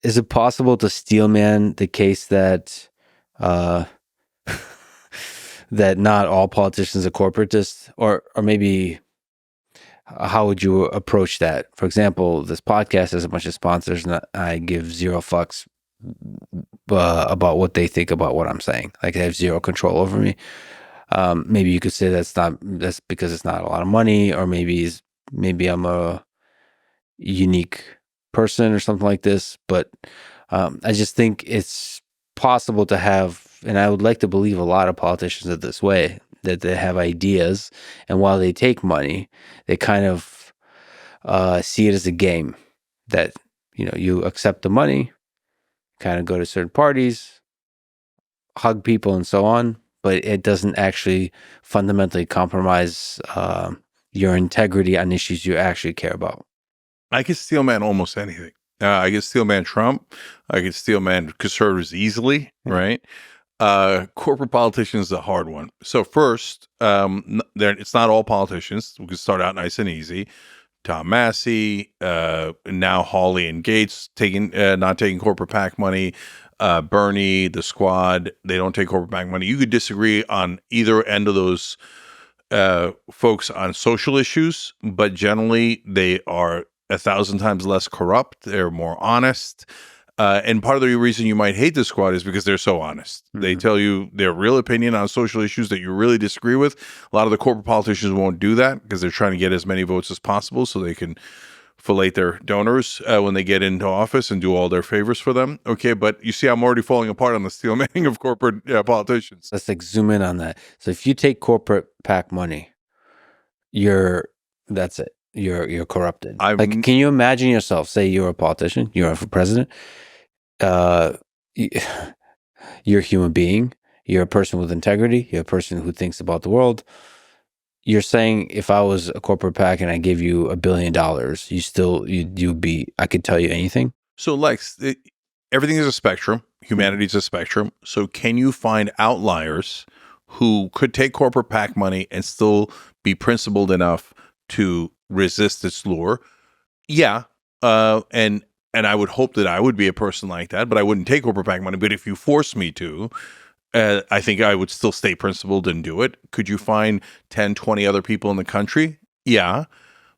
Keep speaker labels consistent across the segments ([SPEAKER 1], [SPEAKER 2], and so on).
[SPEAKER 1] is it possible to steelman the case that that not all politicians are corporatists, or maybe how would you approach that? For example, this podcast has a bunch of sponsors, and I give zero fucks about what they think about what I'm saying. Like, they have zero control over me. Maybe you could say that's because it's not a lot of money, or maybe I'm a unique person or something like this. But I just think it's possible to have, and I would like to believe a lot of politicians are this way, that they have ideas, and while they take money, they kind of see it as a game, that, you accept the money, kind of go to certain parties, hug people and so on, but it doesn't actually fundamentally compromise your integrity on issues you actually care about.
[SPEAKER 2] I could steelman almost anything. I could steelman Trump. I could steelman conservatives easily, right? Corporate politicians is a hard one. So first, it's not all politicians. We can start out nice and easy. Tom Massey, now Hawley and Gates not taking corporate PAC money. Bernie, the squad, they don't take corporate PAC money. You could disagree on either end of those folks on social issues, but generally they are 1,000 times less corrupt. They're more honest. And part of the reason you might hate the squad is because they're so honest. Mm-hmm. They tell you their real opinion on social issues that you really disagree with. A lot of the corporate politicians won't do that because they're trying to get as many votes as possible so they can fillet their donors when they get into office and do all their favors for them. Okay, but you see I'm already falling apart on the steelmanning of corporate politicians.
[SPEAKER 1] Let's zoom in on that. So if you take corporate PAC money, that's it. You're corrupted. Can you imagine yourself, say you're a politician, you're a president, you're a human being, you're a person with integrity, you're a person who thinks about the world. You're saying, if I was a corporate PAC and I gave you $1 billion, you'd be, I could tell you anything?
[SPEAKER 2] So Lex, everything is a spectrum. Humanity is a spectrum. So can you find outliers who could take corporate PAC money and still be principled enough to resist its lure? Yeah. And I would hope that I would be a person like that, but I wouldn't take corporate PAC money. But if you force me to, I think I would still stay principled and do it. Could you find 10, 20 other people in the country? Yeah.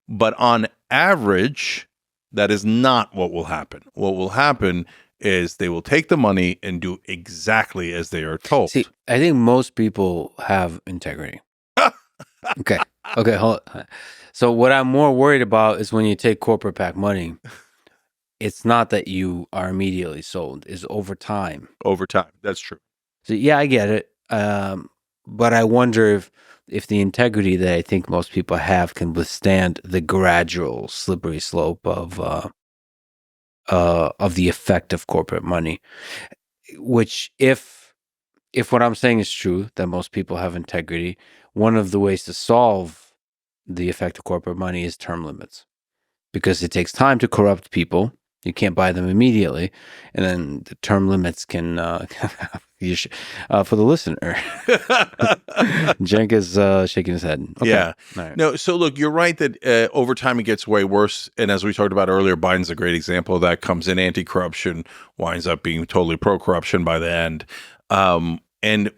[SPEAKER 2] But on average, that is not what will happen. What will happen is they will take the money and do exactly as they are told.
[SPEAKER 1] See, I think most people have integrity. Okay, hold on. So what I'm more worried about is when you take corporate PAC money, it's not that you are immediately sold, it's over time.
[SPEAKER 2] Over time, that's true.
[SPEAKER 1] So yeah, I get it. But I wonder if the integrity that I think most people have can withstand the gradual slippery slope of the effect of corporate money. Which, if what I'm saying is true, that most people have integrity, one of the ways to solve the effect of corporate money is term limits, because it takes time to corrupt people. You can't buy them immediately, and then the term limits can. For the listener, Cenk is shaking his head.
[SPEAKER 2] Okay. Yeah. Right. No. So look, you're right that over time it gets way worse, and as we talked about earlier, Biden's a great example of that. Comes in anti-corruption, winds up being totally pro-corruption by the end.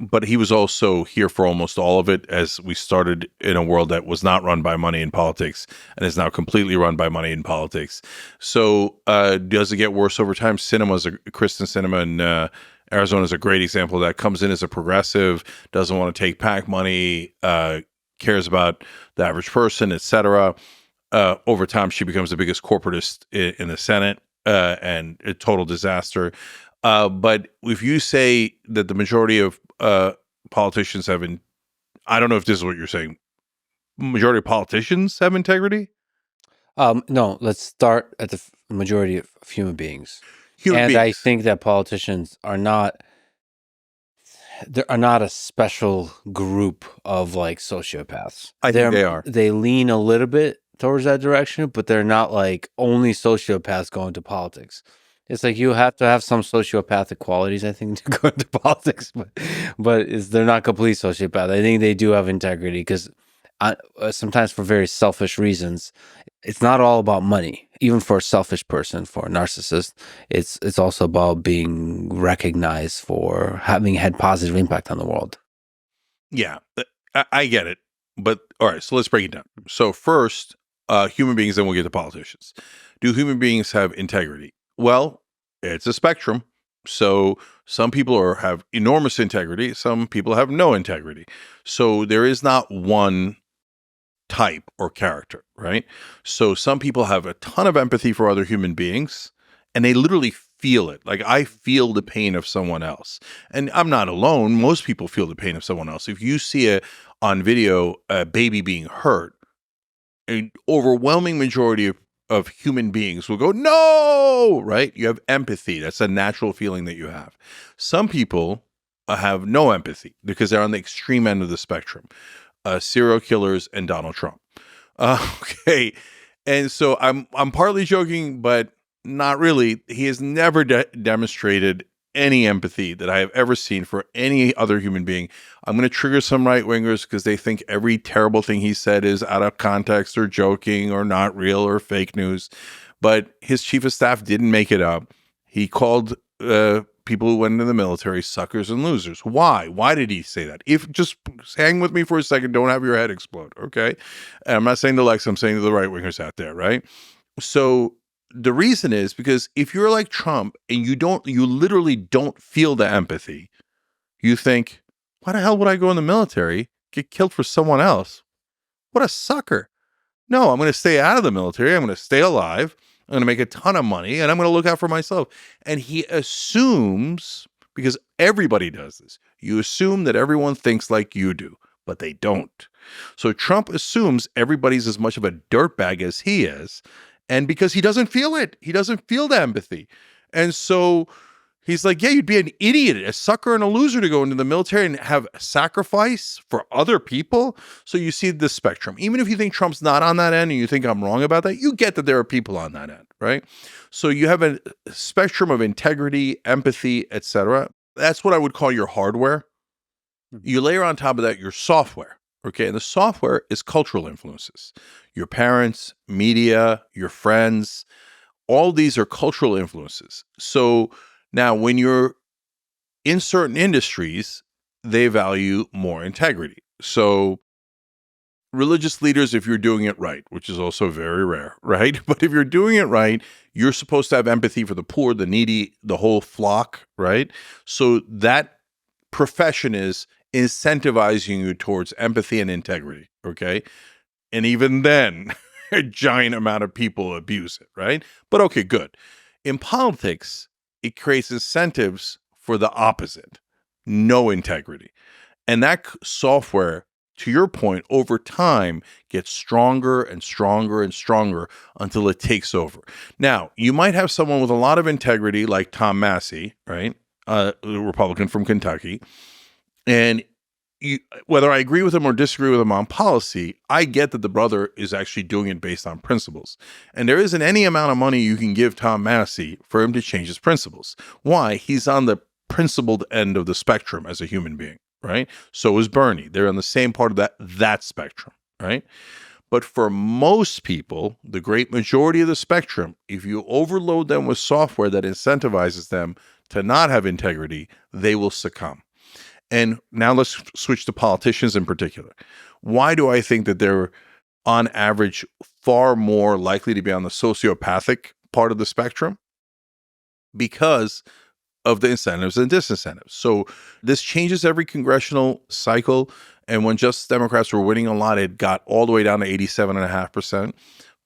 [SPEAKER 2] But he was also here for almost all of it, as we started in a world that was not run by money in politics and is now completely run by money in politics. So does it get worse over time? Kristen Sinema in Arizona is a great example of that. Comes in as a progressive, doesn't want to take PAC money, cares about the average person, etc. Over time, she becomes the biggest corporatist in the Senate and a total disaster. But if you say that the majority of politicians have, I don't know if this is what you're saying, majority of politicians have integrity?
[SPEAKER 1] No, let's start at the majority of human beings. I think that politicians are not a special group of like sociopaths.
[SPEAKER 2] I think they are.
[SPEAKER 1] They lean a little bit towards that direction, but they're not like only sociopaths going to politics. It's like you have to have some sociopathic qualities, I think, to go into politics, but they're not complete sociopaths. I think they do have integrity because sometimes for very selfish reasons. It's not all about money. even for a selfish person, for a narcissist, it's also about being recognized for having had positive impact on the world.
[SPEAKER 2] Yeah, I get it. But all right, so let's break it down. So first, human beings, then we'll get to politicians. Do human beings have integrity? Well, it's a spectrum. So some people have enormous integrity. Some people have no integrity. So there is not one type or character, right? So some people have a ton of empathy for other human beings and they literally feel it. Like I feel the pain of someone else. And I'm not alone. Most people feel the pain of someone else. If you see on video a baby being hurt, an overwhelming majority of human beings will go, no, right? You have empathy. That's a natural feeling that you have. Some people have no empathy because they're on the extreme end of the spectrum. Serial killers and Donald Trump. Okay, and so I'm partly joking, but not really. He has never demonstrated any empathy that I have ever seen for any other human being. I'm going to trigger some right wingers because they think every terrible thing he said is out of context or joking or not real or fake news. But his chief of staff didn't make it up. He called people who went into the military suckers and losers. Why? Why did he say that? If just hang with me for a second, don't have your head explode, okay? And I'm not saying to Lex, I'm saying to the right wingers out there, right? So the reason is because if you're like Trump and you literally don't feel the empathy, you think, why the hell would I go in the military, get killed for someone else? What a sucker. No, I'm going to stay out of the military. I'm going to stay alive. I'm going to make a ton of money and I'm going to look out for myself. And he assumes, because everybody does this, you assume that everyone thinks like you do, but they don't. So Trump assumes everybody's as much of a dirtbag as he is. And because he doesn't feel it, he doesn't feel the empathy. And so he's like, yeah, you'd be an idiot, a sucker and a loser to go into the military and have sacrifice for other people. So you see the spectrum. Even if you think Trump's not on that end and you think I'm wrong about that, you get that there are people on that end, right? So you have a spectrum of integrity, empathy, etc. That's what I would call your hardware. You layer on top of that your software, okay? And the software is cultural influences. Your parents, media, your friends, all these are cultural influences. So now, when you're in certain industries, they value more integrity. So religious leaders, if you're doing it right, which is also very rare, right? But if you're doing it right, you're supposed to have empathy for the poor, the needy, the whole flock, right? So that profession is incentivizing you towards empathy and integrity, okay? And even then, a giant amount of people abuse it, right? But okay, good. In politics, it creates incentives for the opposite, no integrity. And that software, to your point, over time gets stronger and stronger and stronger until it takes over. Now, you might have someone with a lot of integrity like Tom Massey, right? A Republican from Kentucky. And whether I agree with him or disagree with him on policy, I get that the brother is actually doing it based on principles. And there isn't any amount of money you can give Tom Massey for him to change his principles. Why? He's on the principled end of the spectrum as a human being, right? So is Bernie. They're on the same part of that spectrum, right? But for most people, the great majority of the spectrum, if you overload them with software that incentivizes them to not have integrity, they will succumb. And now let's switch to politicians in particular. Why do I think that they're, on average, far more likely to be on the sociopathic part of the spectrum? Because of the incentives and disincentives. So this changes every congressional cycle. And when Justice Democrats were winning a lot, it got all the way down to 87.5%.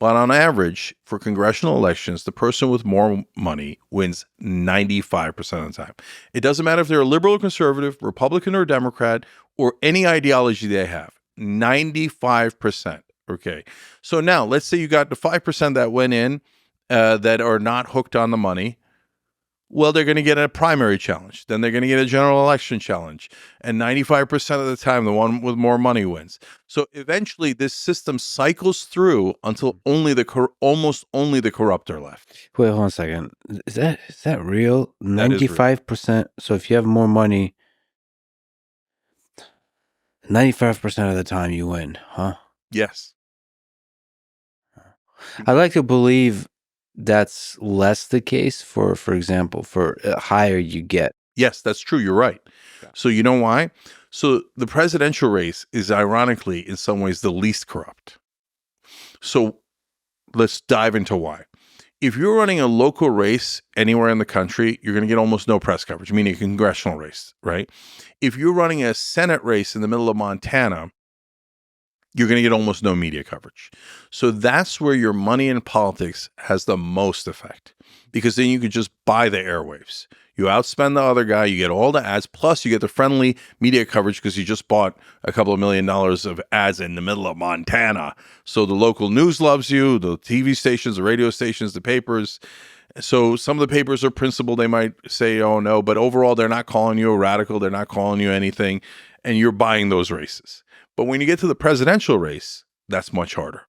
[SPEAKER 2] But on average, for congressional elections, the person with more money wins 95% of the time. It doesn't matter if they're a liberal or conservative, Republican or Democrat, or any ideology they have. 95%. Okay. So now let's say you got the 5% that went in that are not hooked on the money. Well, they're going to get a primary challenge. Then they're going to get a general election challenge. And 95% of the time, the one with more money wins. So eventually, this system cycles through until almost only the corrupt are left.
[SPEAKER 1] Wait, hold on a second. Is that real?
[SPEAKER 2] That is real.
[SPEAKER 1] 95%. So if you have more money, 95% of the time you win, huh?
[SPEAKER 2] Yes.
[SPEAKER 1] I like to believe that's less the case for example, for higher you get.
[SPEAKER 2] Yes, that's true. You're right. So you know why? So the presidential race is ironically, in some ways, the least corrupt. So let's dive into why. If you're running a local race anywhere in the country, you're going to get almost no press coverage, meaning a congressional race, right? If you're running a Senate race in the middle of Montana, you're going to get almost no media coverage. So that's where your money in politics has the most effect, because then you could just buy the airwaves. You outspend the other guy, you get all the ads, plus you get the friendly media coverage because you just bought a couple of $1 million of ads in the middle of Montana. So the local news loves you, the TV stations, the radio stations, the papers. So some of the papers are principled. They might say, oh no, but overall, they're not calling you a radical. They're not calling you anything. And you're buying those races. But when you get to the presidential race, that's much harder,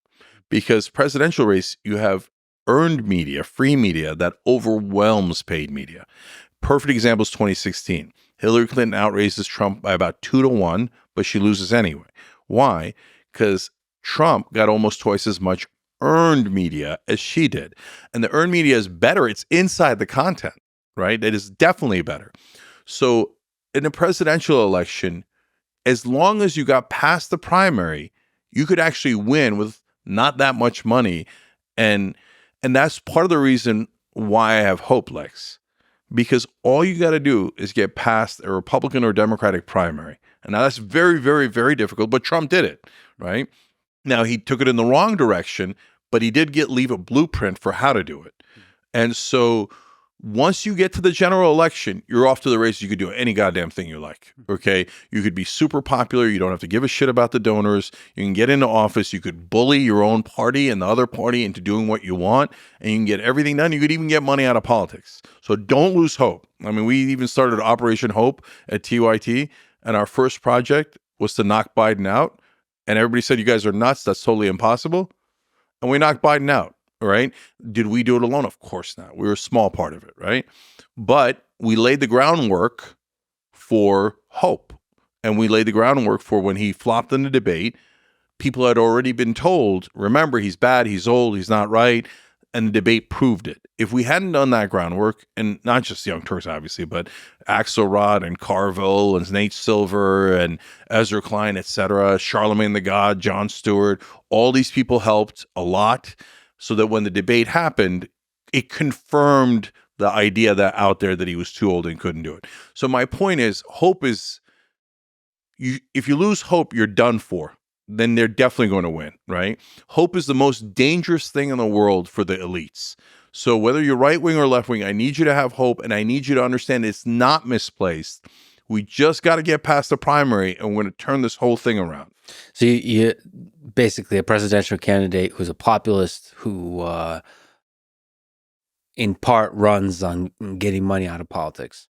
[SPEAKER 2] because presidential race, you have earned media, free media that overwhelms paid media. Perfect example is 2016. Hillary Clinton outraces Trump by about 2-1, but she loses anyway. Why? Because Trump got almost twice as much earned media as she did. And the earned media is better. It's inside the content, right? It is definitely better. So in a presidential election, as long as you got past the primary, you could actually win with not that much money. And that's part of the reason why I have hope, Lex. Because all you got to do is get past a Republican or Democratic primary. And now that's very, very, very difficult, but Trump did it, right? Now, he took it in the wrong direction, but he did leave a blueprint for how to do it. And so once you get to the general election, you're off to the races. You could do any goddamn thing you like, okay? You could be super popular. You don't have to give a shit about the donors. You can get into office. You could bully your own party and the other party into doing what you want, and you can get everything done. You could even get money out of politics. So don't lose hope. I mean, we even started Operation Hope at TYT, and our first project was to knock Biden out. And everybody said, you guys are nuts. That's totally impossible. And we knocked Biden out. Right? Did we do it alone? Of course not. We were a small part of it, right? But we laid the groundwork for hope. And we laid the groundwork for when he flopped in the debate. People had already been told, remember, he's bad, he's old, he's not right. And the debate proved it. If we hadn't done that groundwork, and not just Young Turks, obviously, but Axelrod and Carville and Nate Silver and Ezra Klein, etc., Charlemagne the God, Jon Stewart, all these people helped a lot. So that when the debate happened, it confirmed the idea that out there that he was too old and couldn't do it. So my point is, hope is, if you lose hope, you're done for. Then they're definitely going to win, right? Hope is the most dangerous thing in the world for the elites. So whether you're right wing or left wing, I need you to have hope, and I need you to understand it's not misplaced. We just got to get past the primary, and we're going to turn this whole thing around.
[SPEAKER 1] So you basically a presidential candidate who's a populist who in part runs on getting money out of politics.